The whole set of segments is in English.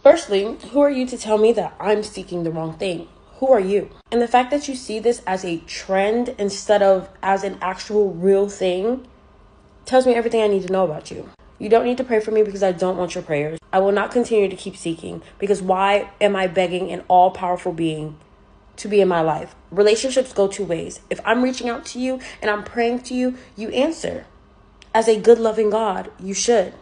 Firstly, who are you to tell me that I'm seeking the wrong thing? Who are you? And the fact that you see this as a trend instead of as an actual real thing tells me everything I need to know about you. You don't need to pray for me because I don't want your prayers. I will not continue to keep seeking because why am I begging an all-powerful being to be in my life? Relationships go two ways. If I'm reaching out to you and I'm praying to you, you answer. As a good, loving God, you should.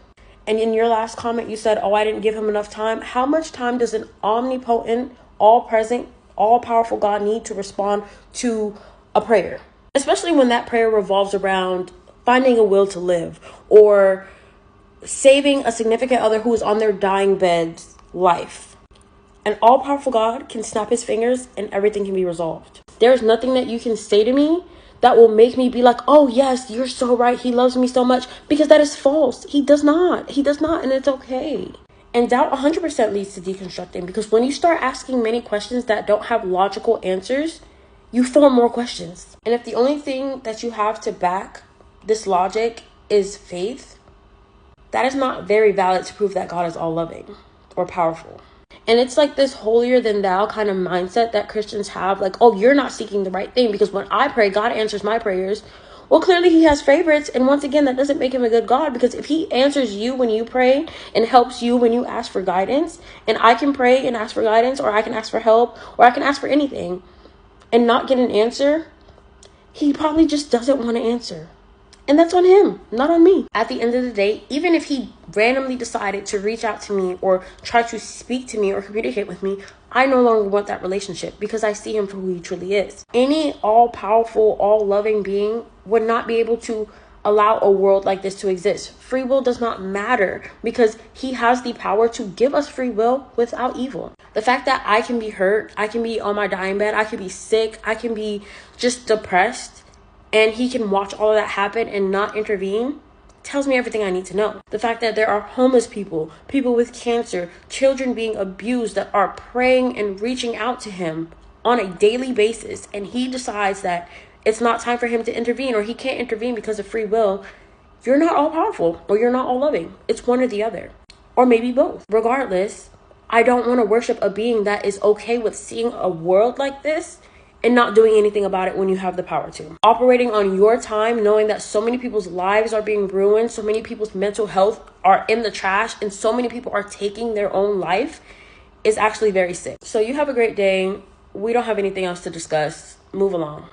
And in your last comment, you said, oh, I didn't give him enough time. How much time does an omnipotent, all-present, all-powerful God need to respond to a prayer? Especially when that prayer revolves around finding a will to live or saving a significant other who is on their dying bed's life. An all-powerful God can snap his fingers and everything can be resolved. There's nothing that you can say to me that will make me be like, oh yes, you're so right, he loves me so much, because that is false. He does not, and it's okay. And doubt 100% leads to deconstructing, because when you start asking many questions that don't have logical answers, you form more questions. And if the only thing that you have to back this logic is faith, that is not very valid to prove that God is all-loving or powerful. And it's like this holier than thou kind of mindset that Christians have, like, oh, you're not seeking the right thing because when I pray, God answers my prayers. Well, clearly he has favorites. And once again, that doesn't make him a good God, because if he answers you when you pray and helps you when you ask for guidance, and I can pray and ask for guidance, or I can ask for help, or I can ask for anything and not get an answer, he probably just doesn't want to answer. And that's on him, not on me. At the end of the day, even if he randomly decided to reach out to me or try to speak to me or communicate with me, I no longer want that relationship because I see him for who he truly is. Any all-powerful, all-loving being would not be able to allow a world like this to exist. Free will does not matter because he has the power to give us free will without evil. The fact that I can be hurt, I can be on my dying bed, I can be sick, I can be just depressed, and he can watch all of that happen and not intervene, tells me everything I need to know. The fact that there are homeless people, people with cancer, children being abused that are praying and reaching out to him on a daily basis, and he decides that it's not time for him to intervene, or he can't intervene because of free will, you're not all powerful or you're not all loving. It's one or the other, or maybe both. Regardless, I don't want to worship a being that is okay with seeing a world like this and not doing anything about it when you have the power to. Operating on your time, knowing that so many people's lives are being ruined, so many people's mental health are in the trash, and so many people are taking their own life, is actually very sick. So you have a great day. We don't have anything else to discuss. Move along.